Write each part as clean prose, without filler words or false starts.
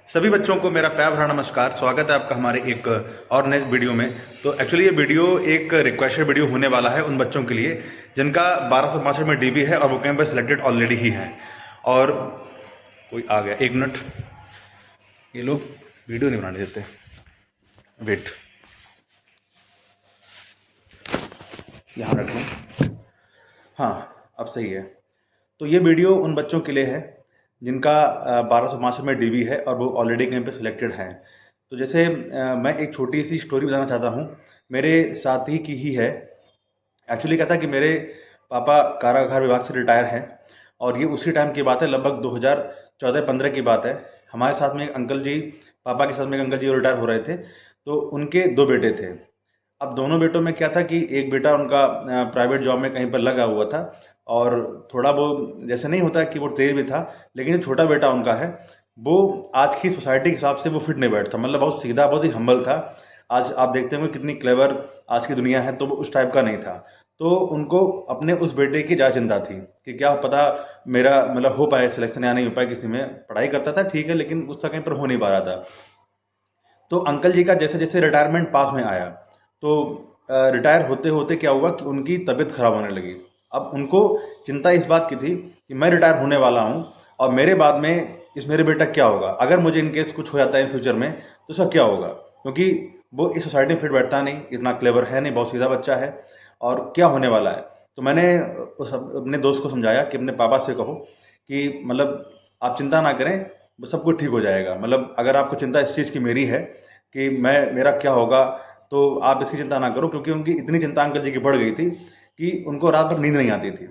सभी बच्चों को मेरा प्यार भरा नमस्कार। स्वागत है आपका हमारे एक और नए वीडियो में। तो एक्चुअली ये वीडियो एक रिक्वेस्टेड वीडियो होने वाला है उन बच्चों के लिए जिनका 1262 में डीबी है और वो कैंपस सिलेक्टेड ऑलरेडी ही है। और कोई आ गया, एक मिनट, ये लोग वीडियो नहीं बनाने देते, वेट, यहाँ रखें। हाँ, अब सही है। तो ये वीडियो उन बच्चों के लिए है जिनका 1262 में डीबी है और वो ऑलरेडी कहीं पे सिलेक्टेड हैं। तो जैसे मैं एक छोटी सी स्टोरी बताना चाहता हूँ, मेरे साथी की ही है। एक्चुअली क्या था कि मेरे पापा कारागार विभाग से रिटायर हैं और ये उसी टाइम की बात है, लगभग 2014-15 की बात है। हमारे साथ में एक अंकल जी, पापा के साथ में एक अंकल जी रिटायर हो रहे थे, तो उनके 2 बेटे थे। अब दोनों बेटों में क्या था कि एक बेटा उनका प्राइवेट जॉब में कहीं पर लगा हुआ था और थोड़ा वो जैसे नहीं होता कि वो तेज भी था, लेकिन जो छोटा बेटा उनका है वो आज की सोसाइटी के हिसाब से वो फिट नहीं बैठता, मतलब बहुत सीधा, बहुत ही हम्बल था। आज आप देखते होंगे कितनी क्लेवर आज की दुनिया है, तो वो उस टाइप का नहीं था। तो उनको अपने उस बेटे की ज़्यादा चिंता थी कि क्या पता मेरा मतलब हो पाए सिलेक्शन या नहीं हो पाए किसी में। पढ़ाई करता था ठीक है, लेकिन उसका कहीं पर हो नहीं पा रहा था। तो अंकल जी का जैसे जैसे रिटायरमेंट पास में आया, तो रिटायर होते होते क्या हुआ कि उनकी तबीयत खराब होने लगी। अब उनको चिंता इस बात की थी कि मैं रिटायर होने वाला हूँ और मेरे बाद में इस मेरे बेटा क्या होगा, अगर मुझे इनकेस कुछ हो जाता है फ्यूचर में तो उसका क्या होगा, क्योंकि वो इस सोसाइटी में फिट बैठता नहीं, इतना क्लेवर है नहीं, बहुत सीधा बच्चा है और क्या होने वाला है। तो मैंने अपने दोस्त को समझाया कि अपने पापा से कहो कि मतलब आप चिंता ना करें, वो सब कुछ ठीक हो जाएगा। मतलब अगर आपको चिंता इस चीज़ की मेरी है कि मेरा क्या होगा, तो आप इसकी चिंता ना करो, क्योंकि उनकी इतनी चिंता अंकल जी की बढ़ गई थी कि उनको रात भर नींद नहीं आती थी,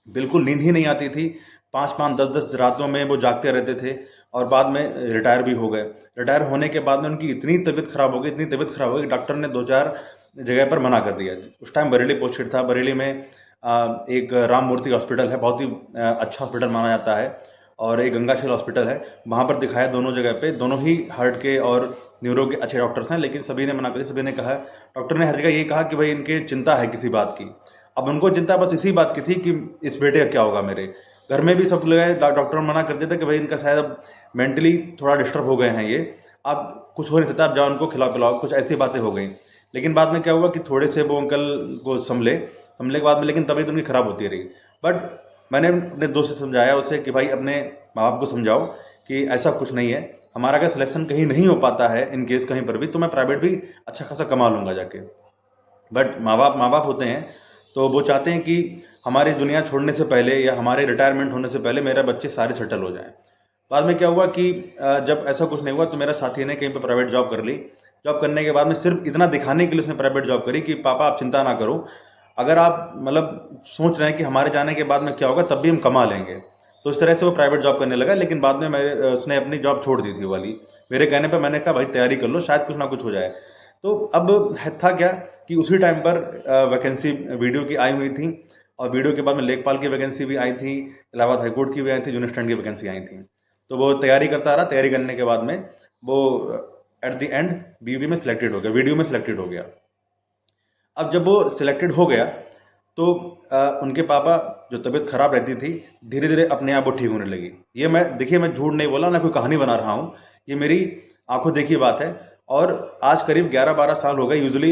बिल्कुल नींद ही नहीं आती थी। 5-5, 10-10 रातों में वो जागते रहते थे और बाद में रिटायर भी हो गए। रिटायर होने के बाद में उनकी इतनी तबीयत खराब हो गई, इतनी तबीयत खराब हो गई कि डॉक्टर ने 2-4 जगह पर मना कर दिया। उस टाइम बरेली पोस्टेड था। बरेली में एक राम मूर्ति हॉस्पिटल है, बहुत ही अच्छा हॉस्पिटल माना जाता है, और एक गंगाशील हॉस्पिटल है, वहाँ पर दिखाया दोनों जगह पे। दोनों ही हार्ट के और न्यूरो के अच्छे डॉक्टर्स हैं, लेकिन सभी ने मना कर दिया। सभी ने कहा, डॉक्टर ने हर जगह ये कहा कि भाई इनके चिंता है किसी बात की। अब उनको चिंता बस इसी बात की थी कि इस बेटे का क्या होगा। मेरे घर में भी सब लोग डॉक्टर मना कर देते कि भाई इनका शायद अब मेंटली थोड़ा डिस्टर्ब हो गए हैं ये, अब कुछ हो नहीं सकता, आप जाओ उनको खिलाओ पिलाओ, कुछ ऐसी बातें हो गई। लेकिन बाद में क्या हुआ कि थोड़े से वो अंकल को संभले के बाद में, लेकिन तबीयत उनकी खराब होती रही। बट मैंने अपने दोस्त से समझाया उसे कि भाई अपने माँ बाप को समझाओ कि ऐसा कुछ नहीं है, हमारा अगर सिलेक्शन कहीं नहीं हो पाता है इन केस कहीं पर भी, तो मैं प्राइवेट भी अच्छा खासा कमा लूँगा जाके। बट माँ बाप होते हैं तो वो चाहते हैं कि हमारी दुनिया छोड़ने से पहले या हमारे रिटायरमेंट होने से पहले मेरे बच्चे सारे सेटल हो जाएं। बाद में क्या हुआ कि जब ऐसा कुछ नहीं हुआ तो मेरा साथी ने कहीं पर प्राइवेट जॉब कर ली। जॉब करने के बाद में सिर्फ इतना दिखाने के लिए उसने प्राइवेट जॉब करी कि पापा आप चिंता ना करो, अगर आप मतलब सोच रहे हैं कि हमारे जाने के बाद में क्या होगा, तब भी हम कमा लेंगे। तो इस तरह से वो प्राइवेट जॉब करने लगा। लेकिन बाद में उसने अपनी जॉब छोड़ दी थी वाली। मेरे कहने पर मैंने कहा भाई तैयारी कर लो, शायद कुछ ना कुछ हो जाए। तो अब था क्या कि उसी टाइम पर वैकेंसी वीडियो की आई हुई थी, और वीडियो के बाद में लेखपाल की वैकेंसी भी आई थी, इलाहाबाद हाईकोर्ट की भी आई थी, जूनियर स्टैंड की वैकेंसी आई थी। तो वो तैयारी करता रहा। तैयारी करने के बाद में वो एट द एंड बीवी में सिलेक्टेड हो गया, वीडियो में सिलेक्टेड हो गया। अब जब वो सिलेक्टेड हो गया तो उनके पापा, जो तबीयत खराब रहती थी, धीरे धीरे अपने आप वो ठीक होने लगी। ये मैं देखिए, मैं झूठ नहीं बोला, ना कोई कहानी बना रहा हूँ, ये मेरी आंखों देखी बात है। और आज करीब 11-12 साल हो गए। यूजुअली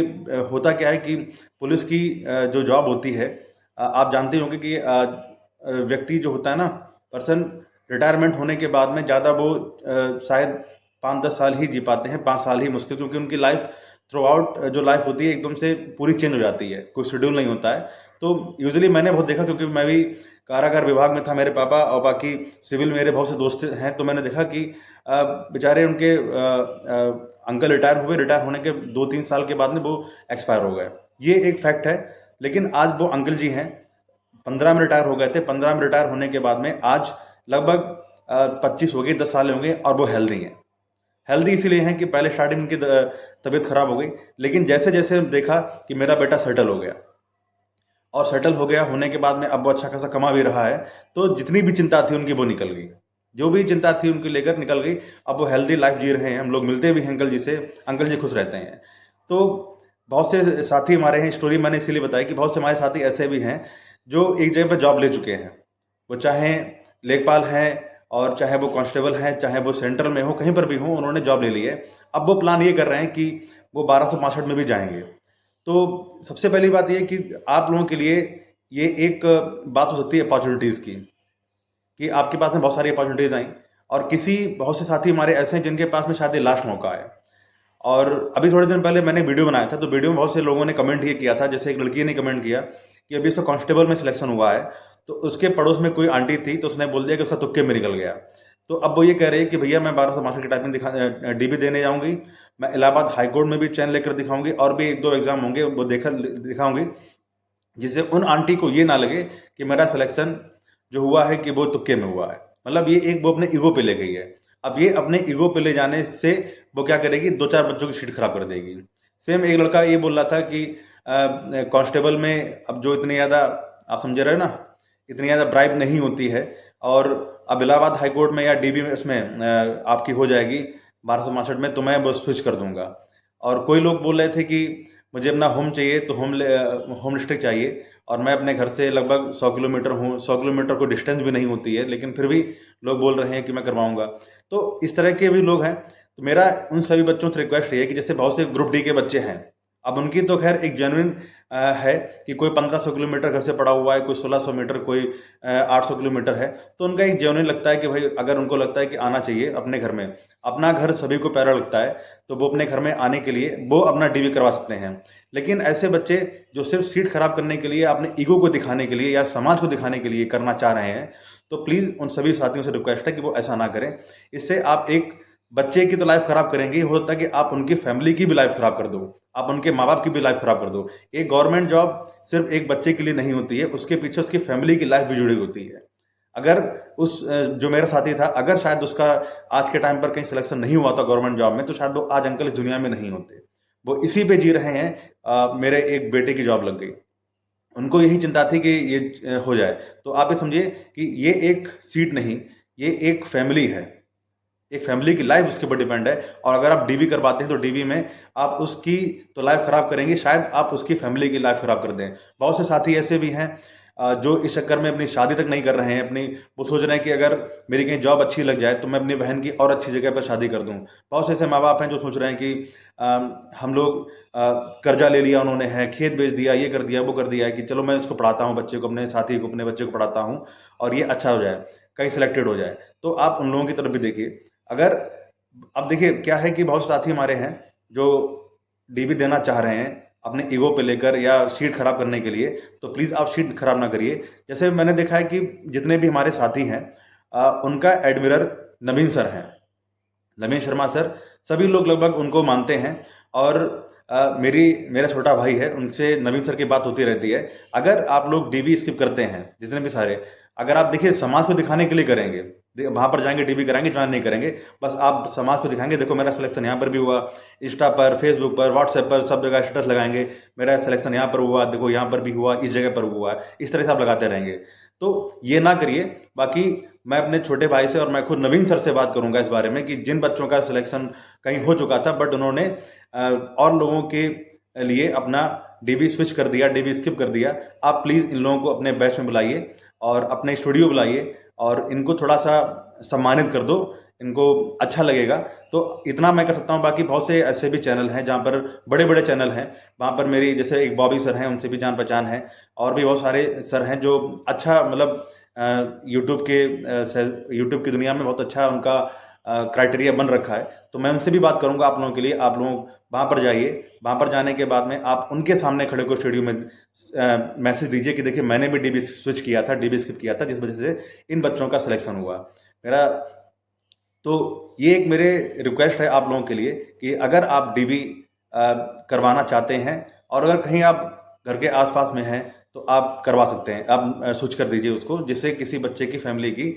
होता क्या है कि पुलिस की जो जॉब होती है, आप जानते होंगे कि व्यक्ति जो होता है ना, पर्सन, रिटायरमेंट होने के बाद में ज़्यादा वो शायद 5-10 साल ही जी पाते हैं, 5 साल ही मुश्किल, क्योंकि उनकी लाइफ थ्रू आउट जो लाइफ होती है एकदम से पूरी चेंज हो जाती है, कोई शेड्यूल नहीं होता है। तो यूजुअली मैंने बहुत देखा, क्योंकि मैं भी कारागार विभाग में था, मेरे पापा, और बाकी सिविल मेरे बहुत से दोस्त हैं, तो मैंने देखा कि बेचारे उनके अंकल रिटायर हुए, रिटायर होने के 2-3 साल के बाद में वो एक्सपायर हो गए। ये एक फैक्ट है। लेकिन आज वो अंकल जी हैं, 15 में रिटायर हो गए थे। 15 में रिटायर होने के बाद में आज लगभग 25 हो गई, 10 साल होंगे, और वो हेल्दी हैं। हेल्दी इसीलिए हैं कि पहले स्टार्टिंग उनकी तबीयत खराब हो गई, लेकिन जैसे जैसे देखा कि मेरा बेटा सेटल हो गया, और सेटल हो गया होने के बाद में अब वो अच्छा खासा कमा भी रहा है, तो जितनी भी चिंता थी उनकी वो निकल गई। जो भी चिंता थी उनकी लेकर निकल गई। अब वो हेल्दी लाइफ जी रहे हैं। हम लोग मिलते भी हैं अंकल जी से, अंकल जी खुश रहते हैं। तो बहुत से साथी हमारे हैं, स्टोरी मैंने इसीलिए बताई कि बहुत से हमारे साथी ऐसे भी हैं जो एक जगह पर जॉब ले चुके हैं, वो चाहे लेखपाल हैं और चाहे वो कांस्टेबल हैं, चाहे वो सेंट्रल में हो, कहीं पर भी हो, उन्होंने जॉब ले ली है। अब वो प्लान ये कर रहे हैं कि वो 1262 में भी जाएंगे। तो सबसे पहली बात ये कि आप लोगों के लिए ये एक बात हो सकती है अपॉर्चुनिटीज़ की, कि आपके पास में बहुत सारी अपॉर्चुनिटीज़ आई, और बहुत से साथी हमारे ऐसे हैं जिनके पास में शायद ये लास्ट मौका है। और अभी थोड़े दिन पहले मैंने वीडियो बनाया था, तो वीडियो में बहुत से लोगों ने कमेंट ये किया था, जैसे एक लड़की ने कमेंट किया कि अभी उसका कांस्टेबल में सिलेक्शन हुआ है, तो उसके पड़ोस में कोई आंटी थी, तो उसने बोल दिया कि उसका तुक्के में निकल गया। तो अब वो ये कह रही है कि भैया मैं 1262 की टाइपिंग डीबी देने जाऊंगी, मैं इलाहाबाद हाई कोर्ट में भी चैन लेकर दिखाऊंगी, और भी 1-2 एग्जाम होंगे वो दिखाऊंगी, जिससे उन आंटी को ये ना लगे कि मेरा सिलेक्शन जो हुआ है कि वो तुक्के में हुआ है। मतलब ये एक वो अपने ईगो पे ले गई है। अब ये अपने ईगो पे ले जाने से वो क्या करेगी, 2-4 बच्चों की सीट खराब कर देगी। सेम एक लड़का ये बोल रहा था कि कांस्टेबल में अब जो इतनी ज़्यादा, आप समझ रहे हो ना, इतनी ज़्यादा ब्राइब नहीं होती है, और अब इलाहाबाद हाई कोर्ट में या डीबी में इसमें आपकी हो जाएगी 1262 में, तो मैं वो स्विच कर दूंगा। और कोई लोग बोल रहे थे कि मुझे अपना होम चाहिए, तो होम डिस्ट्रिक्ट चाहिए, और मैं अपने घर से लगभग 100 किलोमीटर हूँ, 100 किलोमीटर को डिस्टेंस भी नहीं होती है, लेकिन फिर भी लोग बोल रहे हैं कि मैं करवाऊंगा। तो इस तरह के भी लोग हैं। तो मेरा उन सभी बच्चों से रिक्वेस्ट ये है कि जैसे बहुत से ग्रुप डी के बच्चे हैं, अब उनकी तो खैर एक जेन्युइन है कि कोई 1500 किलोमीटर घर से पड़ा हुआ है, कोई 1600 मीटर, कोई 800 किलोमीटर है, तो उनका एक जेन्युइन लगता है कि भाई अगर उनको लगता है कि आना चाहिए अपने घर में, अपना घर सभी को प्यारा लगता है, तो वो अपने घर में आने के लिए वो अपना डीवी करवा सकते हैं। लेकिन ऐसे बच्चे जो सिर्फ सीट खराब करने के लिए, अपने ईगो को दिखाने के लिए या समाज को दिखाने के लिए करना चाह रहे हैं, तो प्लीज़ उन सभी साथियों से रिक्वेस्ट है कि वो ऐसा ना करें। इससे आप एक बच्चे की तो लाइफ खराब करेंगे, हो सकता है कि आप उनकी फैमिली की भी लाइफ खराब कर दो, आप उनके माँ बाप की भी लाइफ खराब कर दो। एक गवर्नमेंट जॉब सिर्फ एक बच्चे के लिए नहीं होती है, उसके पीछे उसकी फैमिली की लाइफ भी जुड़ी होती है। अगर जो मेरा साथी था, अगर शायद उसका आज के टाइम पर कहीं सिलेक्शन नहीं हुआ था गवर्नमेंट जॉब में, तो शायद वो आज अंकल इस दुनिया में नहीं होते। वो इसी पे जी रहे हैं। मेरे एक बेटे की जॉब लग गई, उनको यही चिंता थी कि ये हो जाए। तो आप ये समझिए कि ये एक सीट नहीं, ये एक फैमिली है, एक फैमिली की लाइफ उसके ऊपर डिपेंड है। और अगर आप डीवी करवाते हैं तो डीवी में आप उसकी तो लाइफ खराब करेंगे, शायद आप उसकी फैमिली की लाइफ खराब कर दें। बहुत से साथी ऐसे भी हैं जो इस चक्कर में अपनी शादी तक नहीं कर रहे हैं। वो सोच रहे हैं कि अगर मेरी कहीं जॉब अच्छी लग जाए तो मैं अपनी बहन की और अच्छी जगह पर शादी कर दूं। बहुत से ऐसे माँ बाप हैं जो सोच रहे हैं कि हम लोग कर्जा ले लिया उन्होंने है, खेत बेच दिया, ये कर दिया, वो कर दिया है, कि चलो मैं इसको पढ़ाता हूँ, बच्चे को, अपने साथी को, अपने बच्चे को पढ़ाता हूँ और ये अच्छा हो जाए, कहीं सिलेक्टेड हो जाए। तो आप उन लोगों की तरफ भी देखिए। अगर अब देखिए क्या है कि बहुत साथी हमारे हैं जो डीवी देना चाह रहे हैं अपने ईगो पे लेकर या शीट खराब करने के लिए, तो प्लीज़ आप शीट खराब ना करिए। जैसे मैंने देखा है कि जितने भी हमारे साथी हैं उनका एडमिरर नवीन सर हैं, नवीन शर्मा सर, सभी लोग लगभग उनको मानते हैं। और मेरा छोटा भाई है, उनसे नवीन सर की बात होती रहती है। अगर आप लोग डीवी स्किप करते हैं जितने भी सारे, अगर आप देखिए समाज को दिखाने के लिए करेंगे, वहां पर जाएंगे डीवी कराएंगे, ज्वाइन नहीं करेंगे, बस आप समाज को दिखाएंगे देखो मेरा सिलेक्शन यहाँ पर भी हुआ, इंस्टा पर, फेसबुक पर, व्हाट्सएप पर, सब जगह स्टेटस लगाएंगे मेरा सिलेक्शन यहाँ पर हुआ, देखो यहाँ पर भी हुआ, इस जगह पर हुआ, इस तरह से आप लगाते रहेंगे। तो ये ना करिए। बाकी मैं अपने छोटे भाई से और मैं खुद नवीन सर से बात करूंगा इस बारे में कि जिन बच्चों का सिलेक्शन कहीं हो चुका था बट उन्होंने और लोगों के लिए अपना डीबी स्विच कर दिया, डीबी स्किप कर दिया, आप प्लीज़ इन लोगों को अपने बैच में बुलाइए और अपने स्टूडियो बुलाइए और इनको थोड़ा सा सम्मानित कर दो, इनको अच्छा लगेगा। तो इतना मैं कर सकता हूँ। बाकी बहुत से ऐसे भी चैनल हैं जहाँ पर बड़े बड़े चैनल हैं, वहाँ पर मेरी जैसे एक बॉबी सर हैं, उनसे भी जान पहचान है, और भी बहुत सारे सर हैं जो अच्छा मतलब यूट्यूब की दुनिया में बहुत अच्छा उनका क्राइटेरिया बन रखा है। तो मैं उनसे भी बात करूंगा आप लोगों के लिए। आप लोग वहाँ पर जाइए, वहाँ पर जाने के बाद में आप उनके सामने खड़े को स्टूडियो में मैसेज दीजिए कि देखिए मैंने भी डीबी स्विच किया था, डीबी स्किप किया था, जिस वजह से इन बच्चों का सिलेक्शन हुआ मेरा। तो ये एक मेरे रिक्वेस्ट है आप लोगों के लिए कि अगर आप डीबी करवाना चाहते हैं और अगर कहीं आप घर के आसपास में हैं तो आप करवा सकते हैं, आप स्विच कर दीजिए उसको, जिससे किसी बच्चे की फैमिली की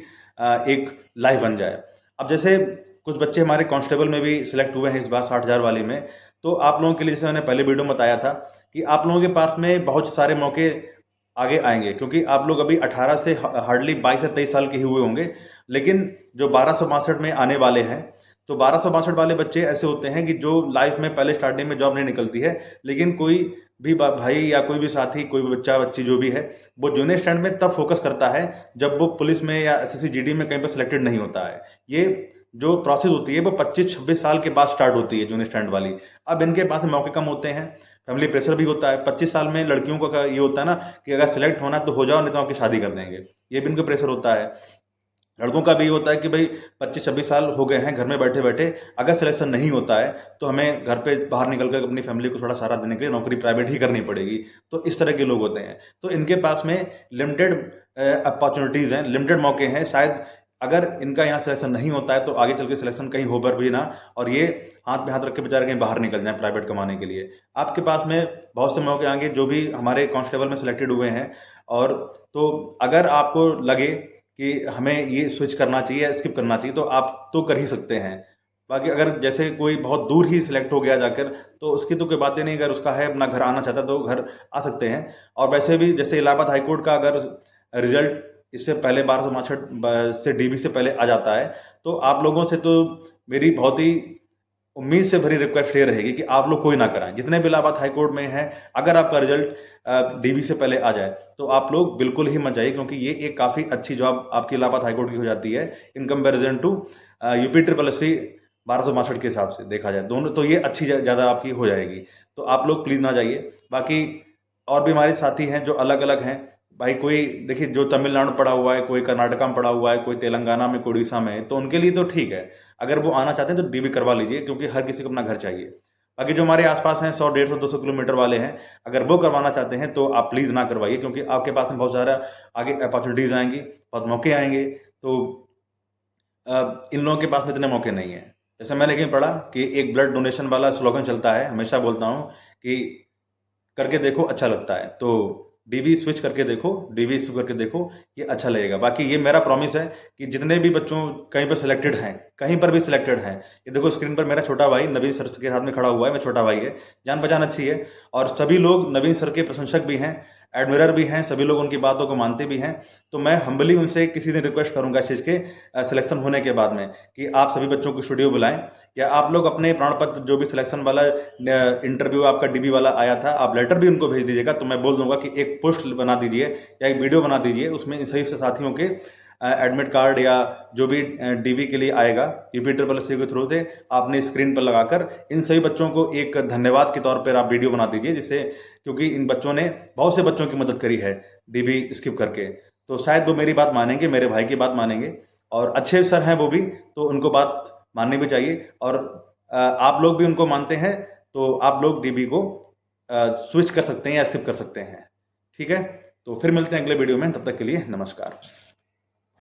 एक लाइफ बन जाए। अब जैसे कुछ बच्चे हमारे कांस्टेबल में भी सिलेक्ट हुए हैं इस बार 60,000 वाली में, तो आप लोगों के लिए जैसे मैंने पहले वीडियो में बताया था कि आप लोगों के पास में बहुत सारे मौके आगे आएंगे, क्योंकि आप लोग अभी 18 से हार्डली 22 से 23 साल के ही हुए होंगे। लेकिन जो 1262 में आने वाले हैं, तो 1262 वाले बच्चे ऐसे होते हैं कि जो लाइफ में पहले स्टार्टिंग में जॉब नहीं निकलती है, लेकिन कोई भी भाई या कोई भी साथी, कोई भी बच्चा बच्ची जो भी है, वो जूनियर स्टैंड में तब फोकस करता है जब वो पुलिस में या एसएससी जीडी में कहीं पर सिलेक्टेड नहीं होता है। ये जो प्रोसेस होती है वो 25-26 साल के बाद स्टार्ट होती है जूनियर स्टैंड वाली। अब इनके पास मौके कम होते हैं, फैमिली प्रेशर भी होता है। 25 साल में लड़कियों का ये होता है ना कि अगर सिलेक्ट होना तो हो जाओ, नहीं तो आपकी शादी कर देंगे, ये भी इनको प्रेशर होता है। लड़कों का भी होता है कि भाई 25-26 साल हो गए हैं घर में बैठे बैठे, अगर सिलेक्शन नहीं होता है तो हमें घर पे बाहर निकल कर अपनी फैमिली को थोड़ा सहारा देने के लिए नौकरी प्राइवेट ही करनी पड़ेगी। तो इस तरह के लोग होते हैं, तो इनके पास में लिमिटेड अपॉर्चुनिटीज़ हैं, लिमिटेड मौके हैं। शायद अगर इनका यहाँ सिलेक्शन नहीं होता है तो आगे चल के सिलेक्शन कहीं हो पर भी ना, और ये हाथ में हाथ रख के बेचारे कहीं बाहर निकल जाएं प्राइवेट कमाने के लिए। आपके पास में बहुत से मौके आएंगे जो भी हमारे कांस्टेबल में सिलेक्टेड हुए हैं। और तो अगर आपको लगे कि हमें ये स्विच करना चाहिए या स्किप करना चाहिए तो आप तो कर ही सकते हैं। बाकी अगर जैसे कोई बहुत दूर ही सिलेक्ट हो गया जाकर, तो उसकी तो कोई बात ही नहीं। अगर उसका है अपना घर आना चाहता है तो घर आ सकते हैं। और वैसे भी जैसे इलाहाबाद हाईकोर्ट का अगर रिजल्ट इससे पहले 1262 से डीबी से पहले आ जाता है, तो आप लोगों से तो मेरी बहुत ही उम्मीद से भरी रिक्वेस्ट ये रहेगी कि आप लोग कोई ना कराएं। जितने भी इलाहाबाद हाईकोर्ट में हैं, अगर आपका रिजल्ट डीबी से पहले आ जाए तो आप लोग बिल्कुल ही मत जाइए, क्योंकि ये एक काफ़ी अच्छी जॉब आपकी इलाहाबाद हाईकोर्ट की हो जाती है in comparison to UP triple S C 1262 के हिसाब से देखा जाए दोनों, तो ये अच्छी ज़्यादा आपकी हो जाएगी। तो आप लोग प्लीज़ ना जाइए। बाकी और भी हमारे साथी हैं जो अलग अलग हैं भाई। कोई देखिए जो तमिलनाडु पढ़ा हुआ है, कोई कर्नाटका में पढ़ा हुआ है, कोई तेलंगाना में, कोई उड़ीसा में है, तो उनके लिए तो ठीक है। अगर वो आना चाहते हैं तो डीबी करवा लीजिए, क्योंकि हर किसी को अपना घर चाहिए। बाकी जो हमारे आसपास हैं 100, 150, 200 किलोमीटर वाले हैं, अगर वो करवाना चाहते हैं तो आप प्लीज़ ना करवाइए, क्योंकि आपके पास में बहुत सारा आगे अपॉर्चुनिटीज़ आएंगी, बहुत मौके आएंगे। तो इन लोगों के पास में इतने मौके नहीं हैं। जैसे मैंने कहीं पढ़ा कि एक ब्लड डोनेशन वाला स्लोगन चलता है, हमेशा बोलता हूँ कि करके देखो अच्छा लगता है। तो डीवी स्विच करके देखो, डीवी स्विच करके देखो, ये अच्छा लगेगा। बाकी ये मेरा प्रॉमिस है कि जितने भी बच्चों कहीं पर सिलेक्टेड हैं, कहीं पर भी सिलेक्टेड हैं, ये देखो स्क्रीन पर मेरा छोटा भाई नवीन सर के साथ में खड़ा हुआ है, मेरा छोटा भाई है, जान पहचान अच्छी है, और सभी लोग नवीन सर के प्रशंसक भी हैं, एडमिरर भी हैं, सभी लोग उनकी बातों को मानते भी हैं। तो मैं हम्बली उनसे किसी दिन रिक्वेस्ट करूंगा इस चीज़ के सिलेक्शन होने के बाद में कि आप सभी बच्चों को स्टूडियो बुलाएं, या आप लोग अपने प्रमाण पत्र जो भी सिलेक्शन वाला इंटरव्यू आपका डीबी वाला आया था, आप लेटर भी उनको भेज दीजिएगा। तो मैं बोल दूंगा कि एक पोस्ट बना दीजिए या एक वीडियो बना दीजिए, उसमें इन सही साथियों के एडमिट कार्ड या जो भी डीबी के लिए आएगा यूपी ट्रिपल एस सी के थ्रू से, आपने स्क्रीन पर लगाकर इन सभी बच्चों को एक धन्यवाद के तौर पर आप वीडियो बना दीजिए, जिससे क्योंकि इन बच्चों ने बहुत से बच्चों की मदद करी है डीबी स्किप करके। तो शायद वो मेरी बात मानेंगे, मेरे भाई की बात मानेंगे, और अच्छे सर हैं वो भी, तो उनको बात माननी भी चाहिए। और आप लोग भी उनको मानते हैं तो आप लोग डीबी को स्विच कर सकते हैं या स्किप कर सकते हैं। ठीक है, तो फिर मिलते हैं अगले वीडियो में, तब तक के लिए नमस्कार।